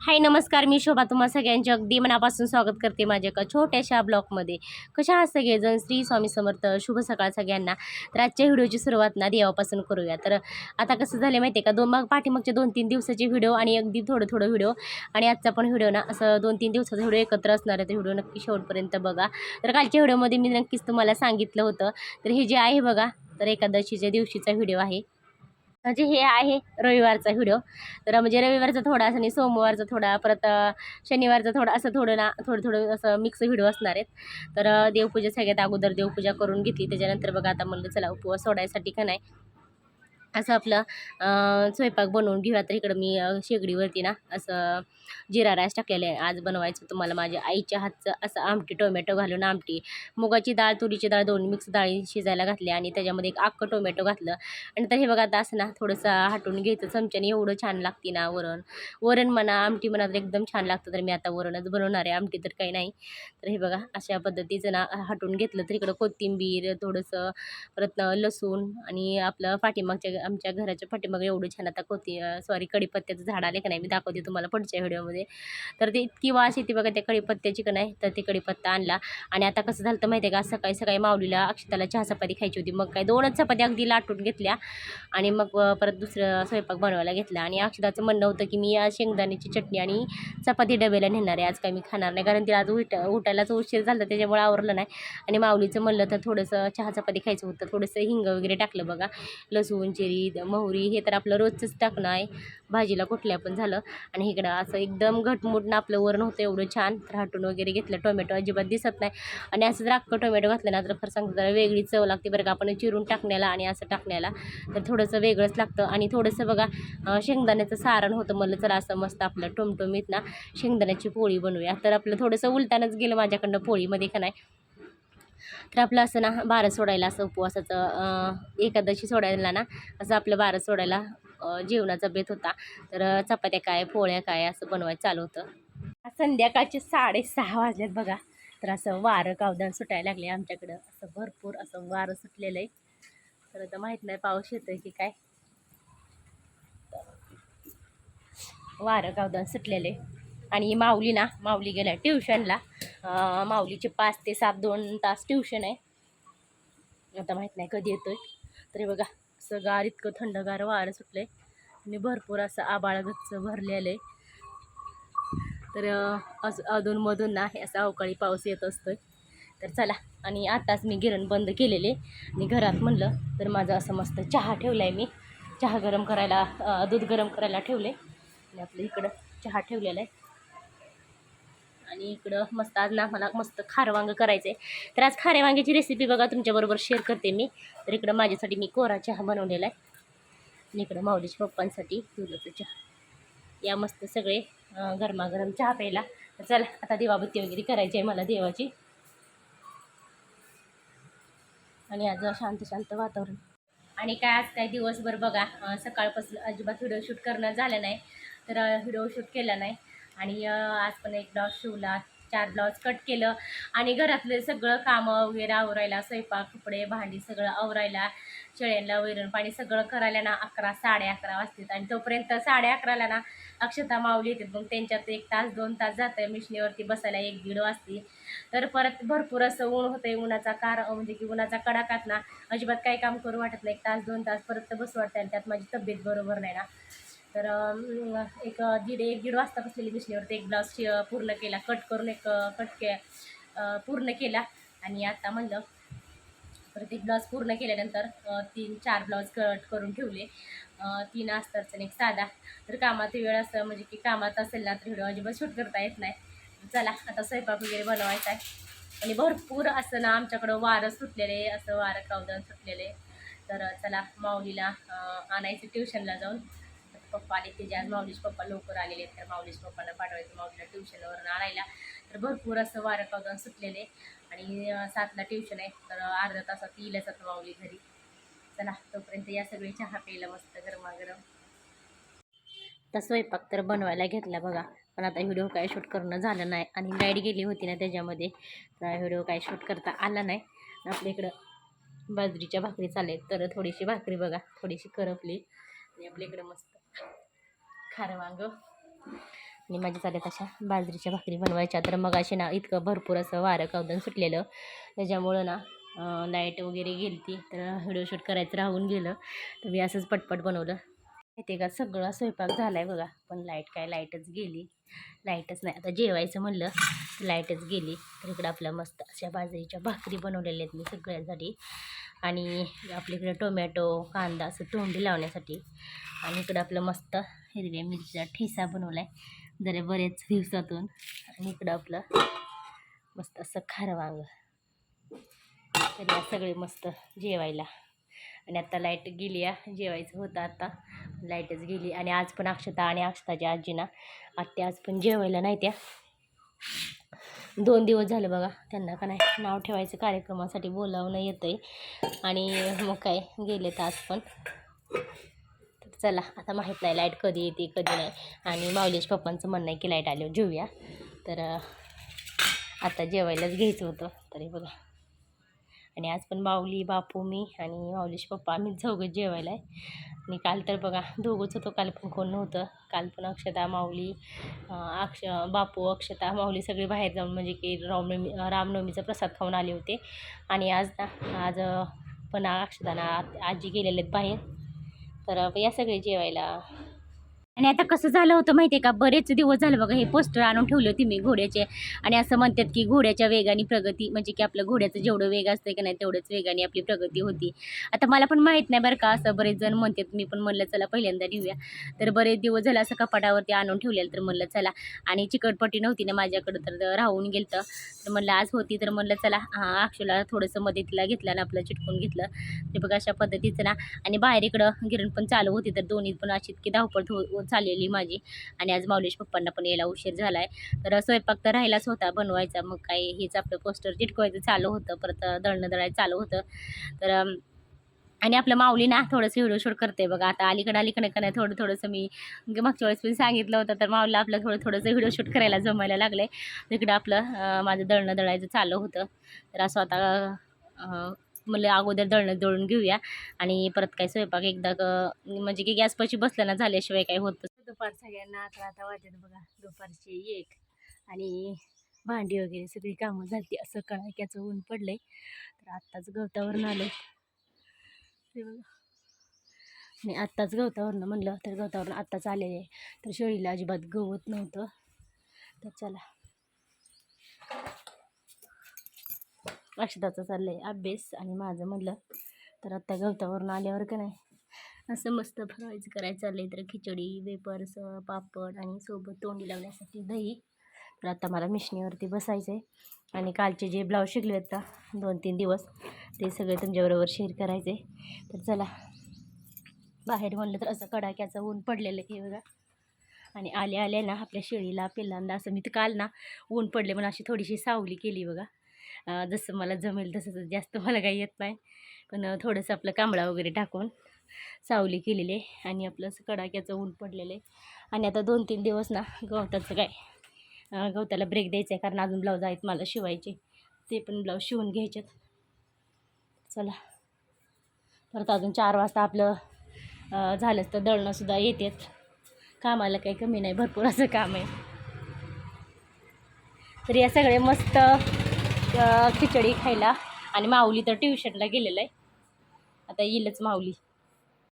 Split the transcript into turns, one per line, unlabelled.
हाय नमस्कार, मी शोभा तुम्हा सगळ्यांचे अगदी मनापासून स्वागत करते माझ्या एका छोट्याशा ब्लॉगमध्ये. कशा आहात सगळेजण? श्री स्वामी समर्थ, शुभ सकाळ सगळ्यांना. तर आजच्या व्हिडिओची सुरुवात ना देवापासून करूया. तर आता कसं झालं माहिती आहे का, पाठीमागचे 2-3 दिवसाचे व्हिडिओ आणि अगदी थोडं व्हिडिओ आणि आजचा पण व्हिडिओ ना असं 2-3 दिवसाचा व्हिडिओ एकत्र असणार आहे. तर व्हिडिओ नक्की शेवटपर्यंत बघा. तर कालच्या व्हिडिओमध्ये मी नक्कीच तुम्हाला सांगितलं होतं. तर हे जे आहे बघा, तर एकादशीच्या दिवशीचा व्हिडिओ आहे. म्हणजे हे आहे रविवारचा व्हिडिओ. तर म्हणजे रविवारचा थोडा असं आणि सोमवारचा थोडा, परत शनिवारचा थोडा, असं थोडं ना थोडं असं मिक्स व्हिडिओ असणार आहेत. तर देवपूजा सगळ्यात अगोदर देवपूजा करून घेतली. त्याच्यानंतर बघा आता म्हणलं चला उपवास सोडायसाठी का नाही असं आपलं स्वयंपाक बनवून घेऊया. तर इकडं मी शेगडीवरती ना असं जिरा राईस टाकलेलं आहे. आज बनवायचं तुम्हाला माझ्या आईच्या हातचं असं आमटी, टोमॅटो घालून आमटी. मुगाची डाळ, तुरीची डाळ, दोन मिक्स डाळी शिजायला घातल्या आणि त्याच्यामध्ये एक अख्खं टोमॅटो घातलं. आणि तर हे बघा आता असं ना थोडंसं हटून घ्यायचं चमच्याने. एवढं छान लागते ना वरण म्हणा, आमटी म्हणा, तर एकदम छान लागतं. तर मी आता वरणच बनवणार आहे, आमटी तर काही नाही. तर हे बघा अशा पद्धतीचं ना हटून घेतलं. तर इकडं कोथिंबीर थोडंसं, परत लसूण आणि आपलं पाठीमागच्या आमच्या घराच्या पाठीमागे एवढं छान आता कढीपत्त्याचं झाड आले का नाही, मी दाखवते तुम्हाला पुढच्या व्हिडिओमध्ये. तर ते इतकी वास येते बघा त्या कढीपत्त्याची का नाही. तर ते कढीपत्ता आणला आणि आता कसं झालं तर माहिती आहे का, सकाळी सकाळी माऊलीला अक्षताला चहा चपाती खायची होती. मग काय 2च चपात्या अगदी लाटून घेतल्या आणि मग परत दुसरं स्वयंपाक बनवायला घेतला. आणि अक्षताचं म्हणणं होतं की मी आज शेंगदाण्याची चटणी आणि चपाती डब्याला नेणार आहे, आज काही मी खाणार नाही, कारण तिला आज उठायलाच उशीर झाला त्याच्यामुळे आवरलं नाही. आणि माऊलीचं म्हणलं तर थोडंसं चहा चपाती खायचं होतं, थोडंसं हिंग वगैरे टाकलं बघा, लसूण, जिरी, मोहरी, हे तर आपलं रोजचंच टाकणं आहे भाजीला कुठल्या पण झालं. आणि इकडं असं एकदम घटमुटनं आपलं वरण होतं एवढं छान. तर हटून वगैरे घेतलं. टोमॅटो अजिबात दिसत नाही आणि असं जर अख्खं टोमॅटो घातलं ना तर खरं सांगतो जरा वेगळी चव लागते बरं का, आपण चिरून टाकण्याला आणि असं टाकण्याला तर थोडंसं वेगळंच लागतं. आणि थोडंसं बघा शेंगदाण्याचं सारण होतं, म्हणलं चला असं मस्त आपलं टोमटोमीत ना शेंगदाण्याची पोळी बनवूया. तर आपलं थोडंसं उलटानच गेलं माझ्याकडनं पोळीमध्ये का नाही. तर आपलं असं ना बारस सोडायला, असं उपवासाचं एकादशी सोडायला ना असं आपलं बारस सोडायला जेवणाचा बेत होता. तर चपात्या काय, पोळ्या काय असं बनवायचं चालू होतं. संध्याकाळचे 6:30 वाजलेत बघा. तर असं वारं कावदान सुटायला लागले आमच्याकडं, असं भरपूर असं वारं सुटलेलं आहे. तर आता माहीत नाही पाऊस येतोय की काय. वारं कावदान सुटलेले. आणि माऊली गेल्या ट्युशनला. माऊलीचे 5 ते 7 2 तास ट्युशन आहे. आता माहीत नाही कधी येतोय. तरी बघा असं गार, इतकं थंडगार वारं सुटलंय आणि भरपूर असं आभाळ गच्च भरलेलं आहे. तर असं अधूनमधून ना हे असा अवकाळी पाऊस येत असतोय. तर चला, आणि आताच मी गिरण बंद केलेले आणि घरात म्हणलं तर माझं असं मस्त चहा ठेवला आहे मी. चहा गरम करायला, दूध गरम करायला ठेवले आणि आपलं इकडं चहा ठेवलेला आहे. आणि इकडं मस्त आज ना मला मस्त खारं वांगं करायचं आहे. तर आज खाऱ्या वांग्याची रेसिपी बघा तुमच्याबरोबर शेअर करते मी. तर इकडं माझ्यासाठी मी कोरा चहा बनवलेला आहे आणि इकडं माऊलीच्या पप्पांसाठी दुधाचा चहा. या मस्त सगळे गरमागरम चहा प्यायला. तर चला आता दिवाबत्ती वगैरे करायची आहे मला देवाची. आणि आज शांत शांत वातावरण. आणि काय आज काय दिवसभर बघा सकाळपासून अजिबात व्हिडिओ शूट करणं झालं नाही. तर व्हिडिओ शूट केला नाही. आणि आज पण एक ब्लाऊज शिवला, 4 ब्लाऊज कट केलं आणि घरातले सगळं कामं वगैरे आवरायला, स्वयंपाक, कपडे, भांडी सगळं आवरायला, शेळ्यांना वैरण पाणी सगळं करायला ना 11 11:30 वाजतात. आणि तोपर्यंत 11:30ला ना अक्षता माऊली येतात. मग त्यांच्यात 1 तास 2 तास जातं आहे मिशनीवरती बसायला, 1-1:30 वाजते. तर परत भरपूर असं ऊन होतं आहे, उन्हाचा म्हणजे की उन्हाचा कडाकात ना अजिबात काही काम करू वाटत नाही. 1 तास 2 तास परत बसू वाटतं आणि त्यात माझी तब्येत बरोबर नाही ना. तर एक 1:30 वाजता बसलेली मिशनीवरती, एक ब्लाऊज पूर्ण केला, कट करून एक पूर्ण केला. आणि आता म्हणलं परत एक ब्लाऊज पूर्ण केल्यानंतर 3-4 ब्लाऊज कट करून ठेवले, 3 अस्तरचं आणि एक साधा. तर कामात वेळ असं म्हणजे की कामात असेल ना तर व्हिडिओ अजिबात शूट करता येत नाही. चला आता स्वयंपाक वगैरे बनवायचा आहे. आणि भरपूर असं ना आमच्याकडं वारं सुटलेले, असं वारं कावदान सुटलेले. तर चला माऊलीला आणायचं ट्युशनला जाऊन. पप्पा आले ते, आज माऊलीचे पप्पा लवकर आलेले आहेत. तर माऊलीच्या पप्पांना पाठवायचं माऊलीला ट्युशनवरून आणायला. तर भरपूर असं वारं कावदान सुटलेले. आणि 7ला ट्युशन आहे, तर अर्ध्या तासात येईलच आता माऊली घरी. चला तोपर्यंत या सगळे चहा प्यायला मस्त गरमागरम. तर स्वयंपाक तर बनवायला घेतला बघा, पण आता व्हिडिओ काय शूट करणं झालं नाही आणि लाईट गेली होती ना त्याच्यामध्ये, तर व्हिडिओ काय शूट करता आला नाही. आपल्या इकडं बाजरीच्या भाकरी चालले, तर थोडीशी भाकरी बघा थोडीशी करपली आणि आपल्या इकडं मस्त खारं वांगं. आणि माझ्या चालत अशा बाजरीच्या भाकरी बनवायच्या. तर मग असे ना इतकं भरपूर असं वारं कवदन सुटलेलं, त्याच्यामुळं ना लाईट वगैरे गेली ती, तर व्हिडिओ शूट करायचं राहून गेलं. तर मी असंच पटपट बनवलं. माहिती का सगळा स्वयंपाक झाला आहे बघा, पण लाईटच गेली. लाईटच नाही, आता जेवायचं म्हणलं लाईटच गेली. तर इकडं आपल्या मस्त अशा बाजरीच्या भाकरी बनवलेल्या आहेत मी सगळ्यांसाठी. आणि आपल्याकडे टोमॅटो कांदा असं तोंडी लावण्यासाठी. आणि इकडं आपलं मस्त हिरव्या मिरचीचा ठेसा बनवला आहे जरा बरेच दिवसातून. आणि इकडं आपलं मस्त असं खारं वांग. तर या सगळे मस्त जेवायला. आणि आता लाईट गेली आहे, जेवायचं होतं आता लाईटच गेली. आणि आज पण अक्षता आणि अक्षताच्या आजीना आत्या आज पण जेवायला नाही. त्या 2 दिवस झाले बघा त्यांना का नाही नाव ठेवायचं कार्यक्रमासाठी बोलावणं येतं आहे. आणि मग काय गेले तर आज पण. तर चला आता माहीत नाही लाईट कधी येते कधी नाही. आणि माऊलीच्या पप्पांचं म्हणणं आहे की लाईट आल्यावर जेऊया. तर आता जेवायलाच घ्यायचं होतं तरी बघा. आणि आज पण माऊली बापू मी आणि माऊलीचे पप्पा आम्ही चौघंच जेवायला आहे. आणि काल तर बघा दोघंच होतो, काल पण कोण नव्हतं. काल पण अक्षता माऊली बापू अक्षता माऊली सगळे बाहेर जाऊन म्हणजे की रामनवमीचा प्रसाद खाऊन आले होते. आणि आज पण अक्षताना आजी गेलेले आहेत बाहेर. तर या सगळे जेवायला. आणि आता कसं झालं होतं माहिती आहे का, बरेच दिवस झाले बघा हे पोस्टर आणून ठेवले होते मी घोड्याचे. आणि असं म्हणतात की घोड्याच्या वेगाने प्रगती, म्हणजे की आपलं घोड्याचं जेवढं वेग असतं की नाही तेवढंच वेगाने आपली प्रगती होती. आता मला पण माहीत नाही बरं का, असं बरेच जण म्हणतात. मी पण म्हणलं चला पहिल्यांदा घेऊया. तर बरेच दिवस झालं असं कपाटावरती आणून ठेवलेलं, तर म्हणलं चला. आणि चिकटपट्टी नव्हती ना माझ्याकडं, तर राहून गेलं. तर म्हणलं आज होती, तर म्हणलं चला अक्षूला थोडंसं मदतीला घेतलं आणि आपलं चिटकून घेतलं. ते बघा अशा पद्धतीचं ना. आणि बाहेर इकडं गिरण पण चालू होती, तर दोन्ही पण अशी इतकी धावपळ चाललेली माझी. आणि आज माऊलीच्या पप्पांना पण यायला उशीर झाला आहे. तर स्वयंपाक तर राहिलाच होता बनवायचा. मग काय हेच आपलं पोस्टर चिटकवायचं चालू होतं, परत दळणं दळायचं चालू होतं. तर आणि आपलं माऊली ना थोडंसं व्हिडिओ शूट करते बघा. आता अलीकडे का नाही थोडंसं मी मागच्या वेळेस पण सांगितलं होतं. तर माऊलीला आपलं थोडंसं व्हिडिओ शूट करायला जमायला लागलं आहे. तिकडं आपलं माझं दळणं दळायचं चालू होतं. तर असं आता म्हणलं अगोदर दळणं दळून घेऊया आणि परत काय स्वयंपाक एकदा म्हणजे की गॅसपाशी बसलं ना झाल्याशिवाय काय होत. दुपार सगळ्यांना आता वाजत बघा दुपारची 1. आणि भांडी वगैरे सगळी कामं झाली. असं कडाक्याचं ऊन पडलंय. तर आत्ताच गवतावरून आलं ते बघा. आणि आत्ताच गवतावरनं म्हणलं तर गवतावरून आत्ताच आलेले. तर शेळीला अजिबात गवत नव्हतं. तर चला अक्षताचं चाललंय अभ्यास आणि माझं म्हणलं तर आत्ता गवतावरून आल्यावर का नाही असं मस्त फराळाचं करायचं चाललंय. तर खिचडी वेपर्स पापड आणि सोबत तोंडी लावण्यासाठी दही. तर आता मला मिशनीवरती बसायचं आहे. आणि कालचे जे ब्लाऊज शिकले आहेत का 2-3 दिवस ते सगळे तुमच्याबरोबर शेअर करायचे. तर चला बाहेर म्हणलं तर असं कडाक्याचं ऊन पडलेलं हे बघा. आणि आले ना आपल्या शेळीला पिल्लांना असं मी तर काल ना ऊन पडले म्हणून अशी थोडीशी सावली केली बघा. जसं मला जमेल तसं, जास्त मला काही येत नाही, पण थोडंसं आपलं कांबळा वगैरे टाकून सावली केलेली आहे. आणि आपलं असं कडाक्याचं ऊन पडलेलं आहे. आणि आता 2-3 दिवस ना गवताचं काय गवताला ब्रेक द्यायचा आहे, कारण अजून ब्लाऊज आहेत मला शिवायचे, ते पण ब्लाऊज शिवून घ्यायचेत. चला परत अजून 4 वाजता आपलं झालंच तर दळणंसुद्धा येतात. कामाला काही कमी नाही, भरपूर असं काम आहे. तर या सगळे मस्त खिचडी खायला. आणि माऊली तर ट्युशनला गेलेलं आहे, आता येईलच माऊली.